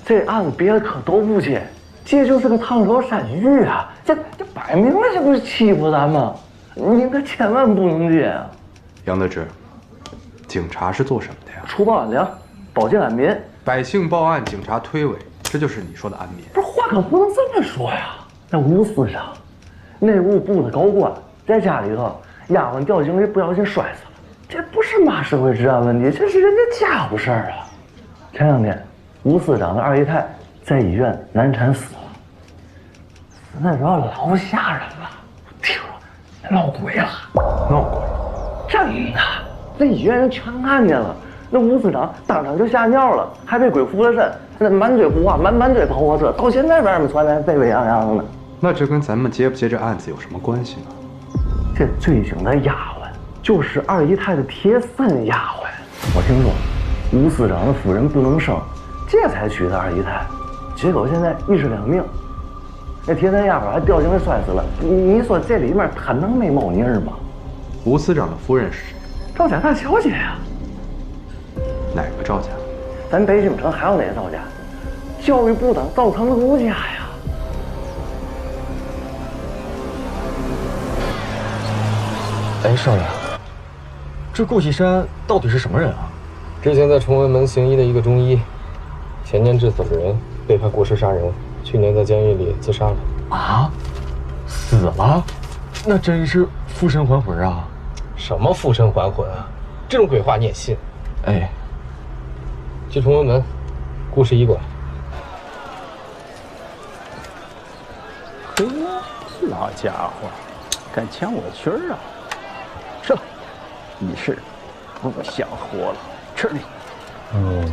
这案子别的科都不接，这就是个烫手山芋啊！这摆明了这不是欺负咱吗？您可千万不能接啊！杨得知，警察是做什么的呀？除暴安良，保境安民。百姓报案，警察推诿，这就是你说的安民。不是话可不能这么说呀！那吴司长，内务部的高官，在家里头丫鬟掉井里不小心摔死了，这不是嘛社会治安问题，这是人家家务事儿啊！前两天，吴司长的二姨太在医院难产死了，死那时候老吓人了，听说闹鬼了，闹鬼？真的，那医院人全看见了。那吴司长当场就吓尿了，还被鬼附了身，那满嘴胡话，满嘴跑火车，到现在外面传来沸沸扬扬的呢。那这跟咱们接不接这案子有什么关系呢？这追警的丫鬟就是二姨太的贴身丫鬟。我听说吴司长的夫人不能生，这才娶的二姨太，结果现在一尸两命。那贴身丫鬟还掉井里摔死了。你说这里面他能没猫腻儿吗？吴司长的夫人是谁？赵家大小姐呀。哪个赵家？咱北京城还有哪个赵家？教育部长赵成儒家呀。哎，少爷，这顾西山到底是什么人啊？之前在崇文门行医的一个中医，前年致死的人，被判过失杀人，去年在监狱里自杀了。啊？死了？那真是附身还魂啊！什么附身还魂啊？这种鬼话你也信？哎，去崇文门顾氏医馆。嘿，老家伙，敢抢我曲儿啊！是了，你是不想活了，吃你！嗯，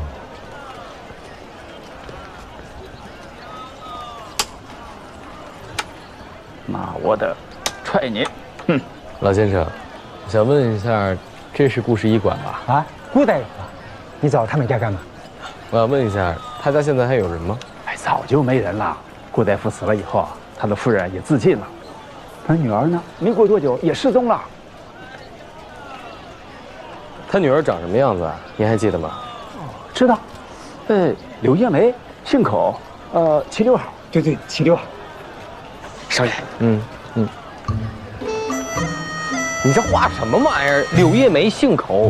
妈我的，踹你！哼，老先生，想问一下，这是顾氏医馆吧？啊，顾大夫，你找他们家干嘛？我想问一下，他家现在还有人吗？哎，早就没人了。顾大夫死了以后啊，他的夫人也自尽了，他女儿呢，没过多久也失踪了。他女儿长什么样子啊？您还记得吗？知道，柳叶眉，姓口，齐刘海。对对，齐刘海。少爷，你这画什么玩意儿？柳叶眉，姓口，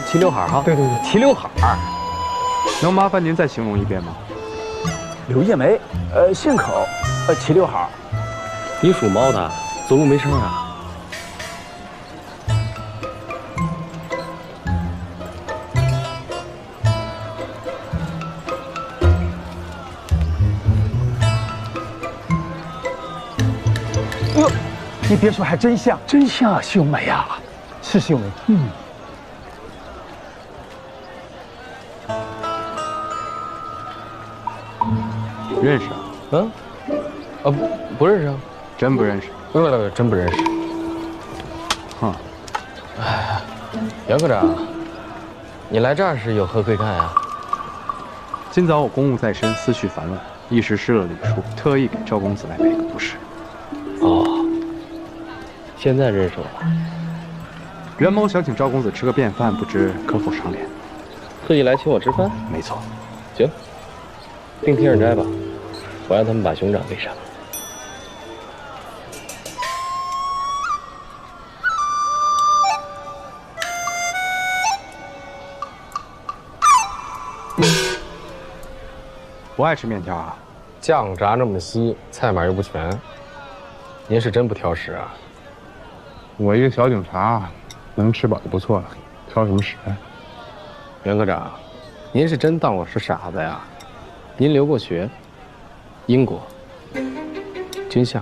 齐刘海哈？对对对，齐刘海。能麻烦您再形容一遍吗？柳叶眉，姓口，齐刘海。你属猫的，走路没声啊？你别说，还真像，真像秀梅呀！是秀梅。认识啊？不认识啊？真不认识？不，真不认识。哼。哎，杨科长，你来这儿是有何贵干呀？今早我公务在身，思绪烦乱，一时失了礼数，特意给赵公子来赔个不是。哦，现在认识我了。袁某想请赵公子吃个便饭，不知可否赏脸？特意来请我吃饭？没错。行，定天上斋吧，我让他们把熊掌给杀了。不爱吃面条啊？酱炸那么稀，菜码又不全，您是真不挑食啊？我一个小警察，能吃饱就不错了，挑什么食啊？袁科长，您是真当我是傻子呀？您留过学，英国，军校，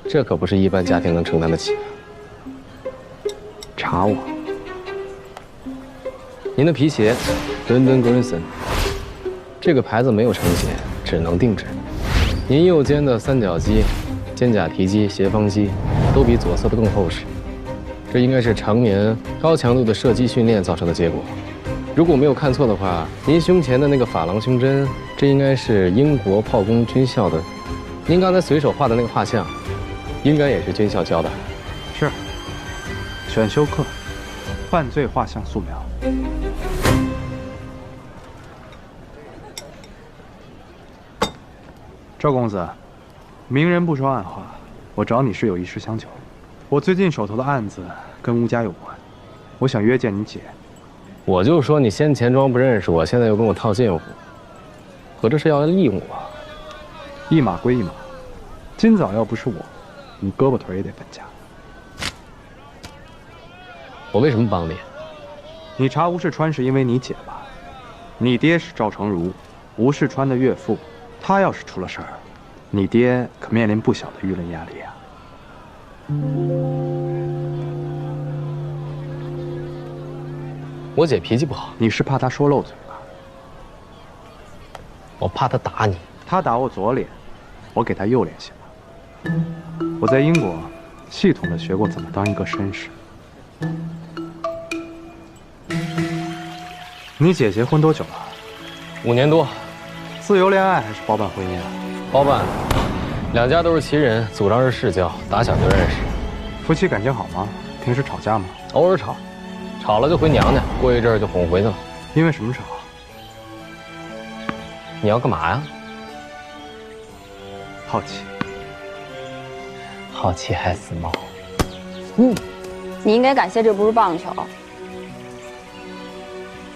这可不是一般家庭能承担得起。查我？您的皮鞋，伦敦 Grinson， 这个牌子没有成型，只能定制。您右肩的三角肌、肩胛提肌、斜方肌都比左侧的更厚实，这应该是常年高强度的射击训练造成的结果。如果没有看错的话，您胸前的那个珐琅胸针，这应该是英国炮工军校的。您刚才随手画的那个画像，应该也是军校教的。是，选修课，犯罪画像素描。赵公子，明人不说暗话，我找你是有一事相求。我最近手头的案子跟吴家有关，我想约见你姐。我就说你先前装不认识我，现在又跟我套近乎，合着是要利用我？一码归一码，今早要不是我，你胳膊腿也得分家。我为什么帮你？你查吴世川是因为你姐吧？你爹是赵成儒，吴世川的岳父，他要是出了事儿，你爹可面临不小的舆论压力啊。我姐脾气不好，你是怕她说漏嘴吧？我怕她打你。她打我左脸，我给她右脸行吗？我在英国系统的学过怎么当一个绅士。你姐结婚多久了5年多，自由恋爱还是包办婚姻啊？包办，两家都是旗人，祖上是世交，打小就认识。夫妻感情好吗？平时吵架吗？偶尔吵，吵了就回娘家，过一阵儿就哄回去了。因为什么吵？你要干嘛呀？好奇。好奇害死猫。你应该感谢这不是棒球。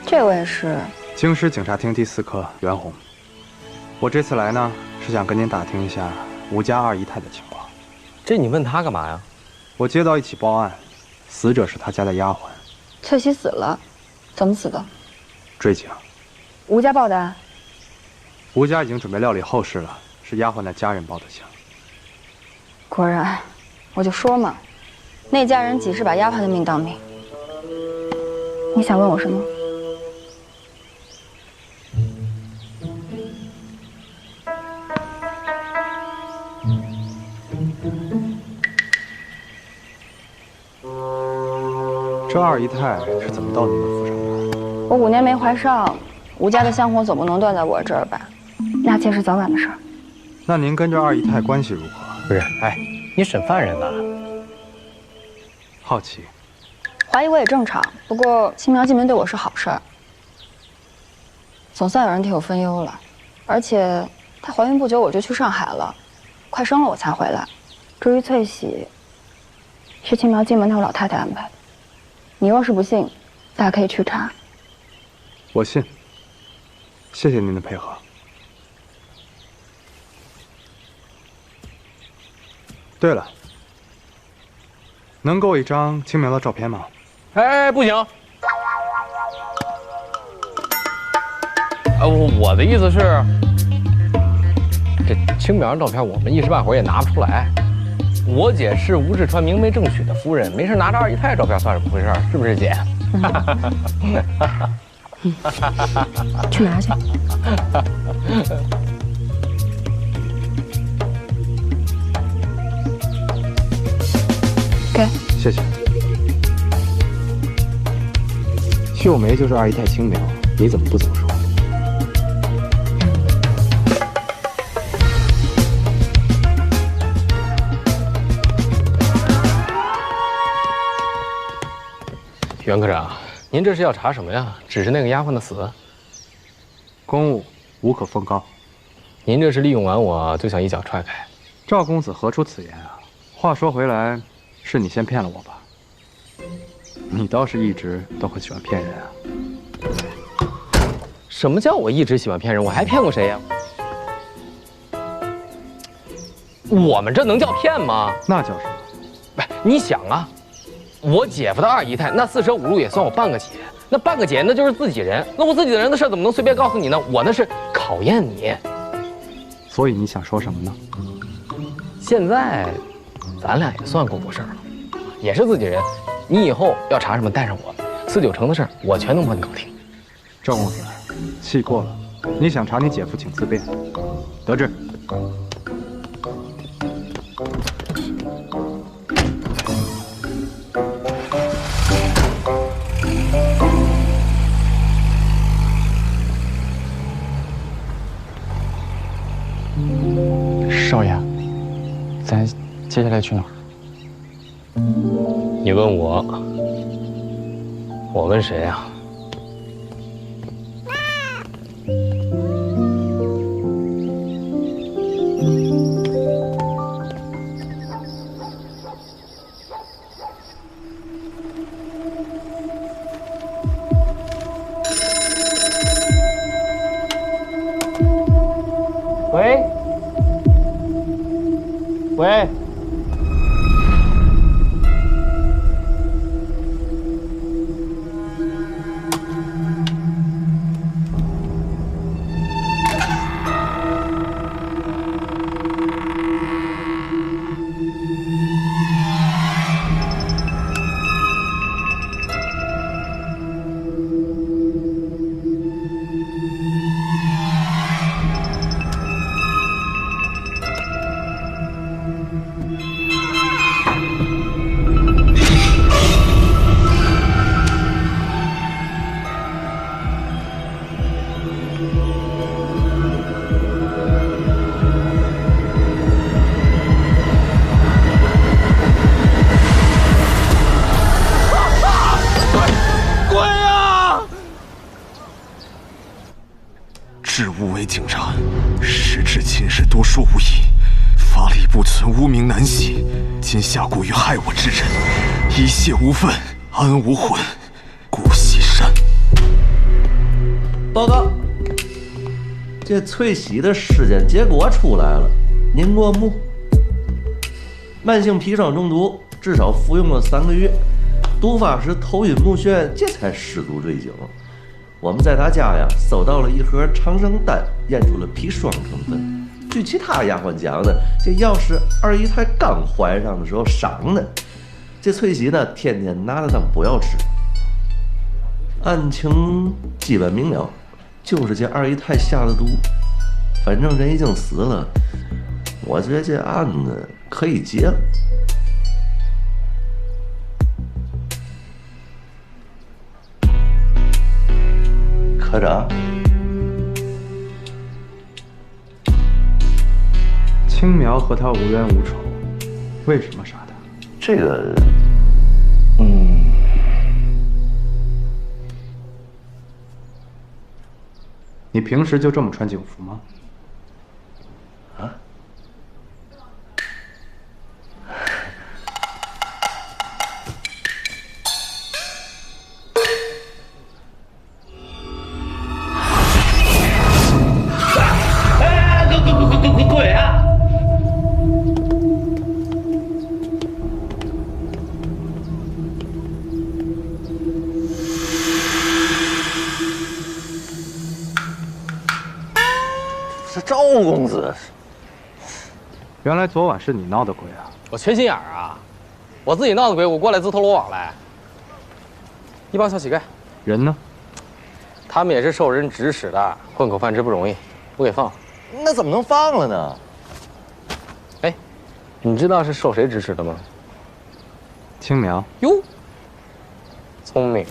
这位是京师警察厅第4科袁红。我这次来呢，是想跟您打听一下吴家二姨太的情况。这你问他干嘛呀？我接到一起报案，死者是他家的丫鬟。翠喜死了，怎么死的？坠井。吴家报的案。吴家已经准备料理后事了，是丫鬟的家人报的警。果然，我就说嘛，那家人几是把丫鬟的命当命。你想问我什么？这二姨太是怎么到你们府上的？我5年没怀上，吴家的香火总不能断在我这儿吧？纳妾是早晚的事儿。那您跟这二姨太关系如何？不是，哎，你审犯人呢？好奇。怀疑我也正常，不过轻描进门对我是好事儿，总算有人替我分忧了。而且她怀孕不久我就去上海了，快生了我才回来。至于翠喜，是轻描进门那位老太太安排的。你若是不信，大家可以去查。我信。谢谢您的配合。对了，能给我一张青苗的照片吗？哎，不行。我的意思是，这青苗照片我们一时半会儿也拿不出来。我姐是吴世川明媒正娶的夫人，没事拿着二姨太照片算是不回事，是不是姐？去拿去。给。谢谢。秀梅就是二姨太青苗，你怎么不这么说？袁科长，您这是要查什么呀？只是那个丫鬟的死？公务无可奉告。您这是利用完我就想一脚踹开？赵公子何出此言啊？话说回来，是你先骗了我吧？你倒是一直都很喜欢骗人啊。什么叫我一直喜欢骗人？我还骗过谁呀？我们这能叫骗吗？那叫什么？不是，你想啊，我姐夫的二姨太，那四舍五入也算我半个姐，那半个姐那就是自己人，那我自己的人的事怎么能随便告诉你呢？我那是考验你。所以你想说什么呢？现在，咱俩也算过过事儿了，也是自己人。你以后要查什么带上我，4、9成的事儿我全能帮你搞定。赵公子，气过了，你想查你姐夫，请自便。得知。少爷，咱接下来去哪儿？你问我，我问谁呀？喂，喂。治污为警察，实质秦氏多说无益，法理不存，污名难洗。今下蛊于害我之人，一泄无愤，安无魂。顾西山，报告，这翠喜的尸检结果出来了，您过目。慢性砒霜中毒，至少服用了3个月，毒发时头晕目眩，这才失足坠井。我们在他家呀搜到了一盒长生丹，验出了砒霜成分。据其他丫鬟讲呢，这药是二姨太刚怀上的时候赏的。这翠喜呢，天天拿着当补药吃。案情基本明了，就是这二姨太下的毒。反正人已经死了，我觉得这案子可以结了。科长，青苗和他无冤无仇，为什么杀他？这个，你平时就这么穿警服吗？啊？鬼啊！是赵公子。原来昨晚是你闹的鬼啊！我缺心眼儿啊！我自己闹的鬼，我过来自投罗网来。一帮小乞丐，人呢？他们也是受人指使的，混口饭吃不容易，不给放。那怎么能放了呢？哎，你知道是受谁指使的吗？青苗。哟，聪明。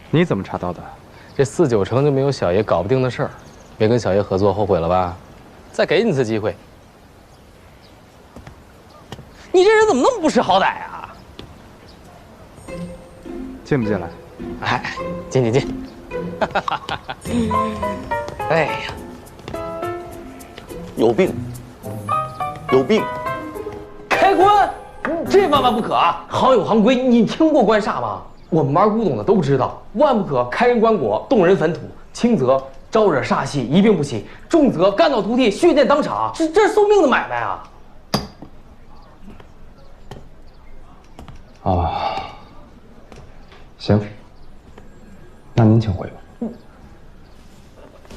你怎么查到的？这4、9成就没有小爷搞不定的事儿，别跟小爷合作，后悔了吧？再给你一次机会。你这人怎么那么不识好歹啊？进不进来？哎，进。哎呀，有病，有病！开棺，这万万不可啊！行有行规，你听过棺煞吗？我们玩古董的都知道，万不可开人棺椁，动人坟土，轻则招惹煞气，一病不起；重则干倒涂地，血溅当场。这是送命的买卖啊！啊，行，那您请回吧。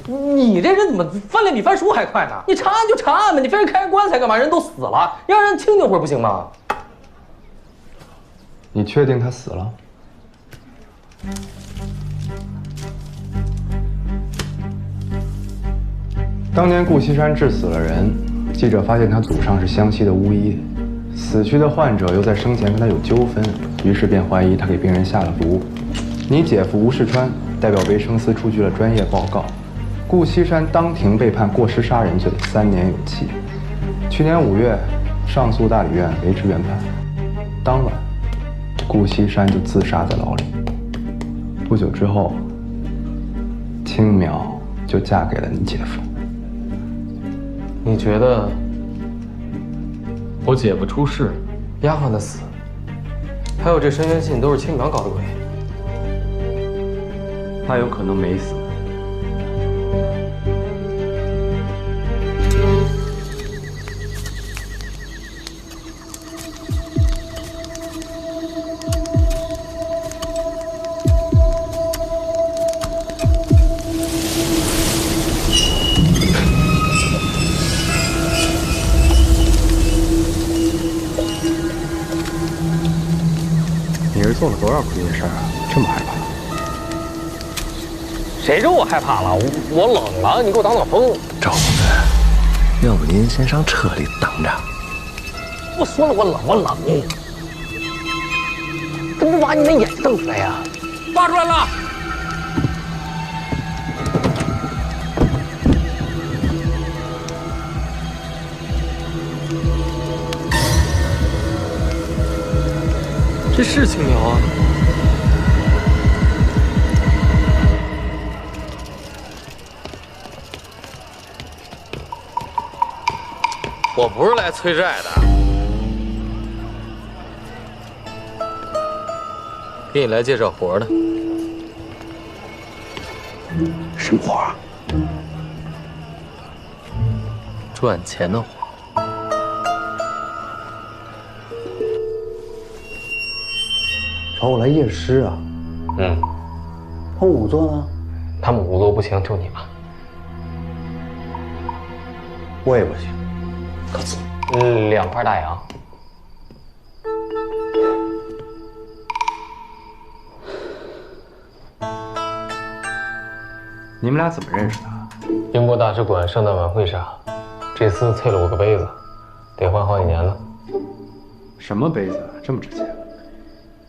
你这人怎么翻脸比翻书还快呢？你查案就查案吧，你非要开棺材干嘛？人都死了，让人清静会儿不行吗？你确定他死了？当年顾西山致死了人，记者发现他祖上是湘西的巫医，死去的患者又在生前跟他有纠纷，于是便怀疑他给病人下了毒。你姐夫吴世川代表维生司出具了专业报告，顾西山当庭被判过失杀人罪3年有期。去年5月，上诉大理院维持原判。当晚，顾西山就自杀在牢里。不久之后，青苗就嫁给了你姐夫。你觉得我姐夫出事，丫鬟的死，还有这申冤信都是青苗搞的鬼？他有可能没死，做了多少不对的事儿啊？这么害怕？谁说我害怕了？我冷了，你给我挡挡风。赵公子，要不您先上车里等着。我说了，我冷。怎么不把你那眼睛瞪出来呀？挖出来了。这是青苗啊！我不是来催债的，给你来介绍活的。什么活啊？赚钱的活。找我来夜师啊？嗯，他们仵作呢？他们仵作不行，就你吧。我也不行。告辞。2块大洋。你们俩怎么认识的？英国大使馆圣诞晚会上，这厮啐了我个杯子，得还好几年了。什么杯子这么值钱？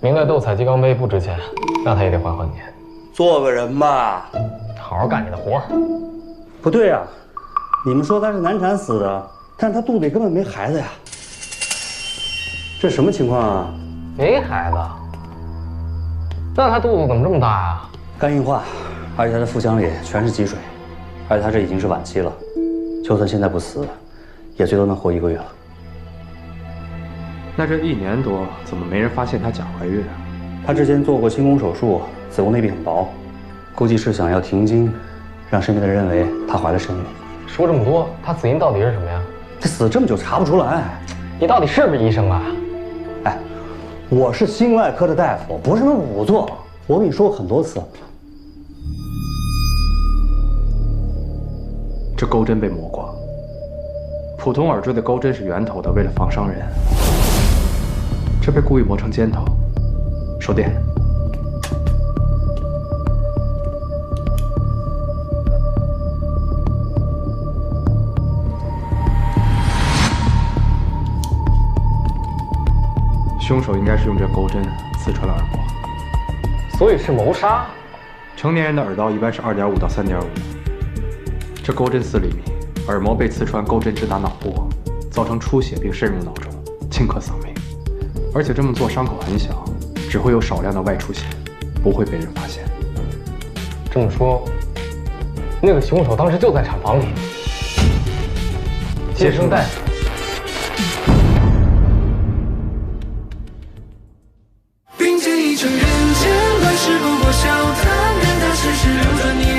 明代斗彩鸡缸杯不值钱，那他也得还好几年。做个人吧，好好干你的活。不对啊，你们说他是难产死的，但是他肚子里根本没孩子呀。这什么情况啊？没孩子？那他肚子怎么这么大呀？肝硬化，而且他的腹腔里全是积水，而且他这已经是晚期了，就算现在不死，也最多能活1个月了。那这1年多，怎么没人发现她假怀孕啊？她之前做过清宫手术，子宫内壁很薄，估计是想要停经，让身边的人认为她怀了身孕。说这么多，她死因到底是什么呀？这死这么久查不出来。你到底是不是医生啊？哎，我是心外科的大夫，不是那仵作。我跟你说过很多次。这钩针被磨光，普通耳坠的钩针是圆头的，为了防伤人。这被故意磨成尖头，手电。凶手应该是用这钩针刺穿了耳膜，所以是谋杀。成年人的耳道一般是2.5到3.5，这钩针4厘米，耳膜被刺穿，钩针直达脑部，造成出血并渗入脑中，顷刻丧命。而且这么做伤口很小，只会有少量的外出血，不会被人发现。这么说，那个凶手当时就在产房里。接生带。并肩一程人间，乱世篝火笑谈，任他世事流转。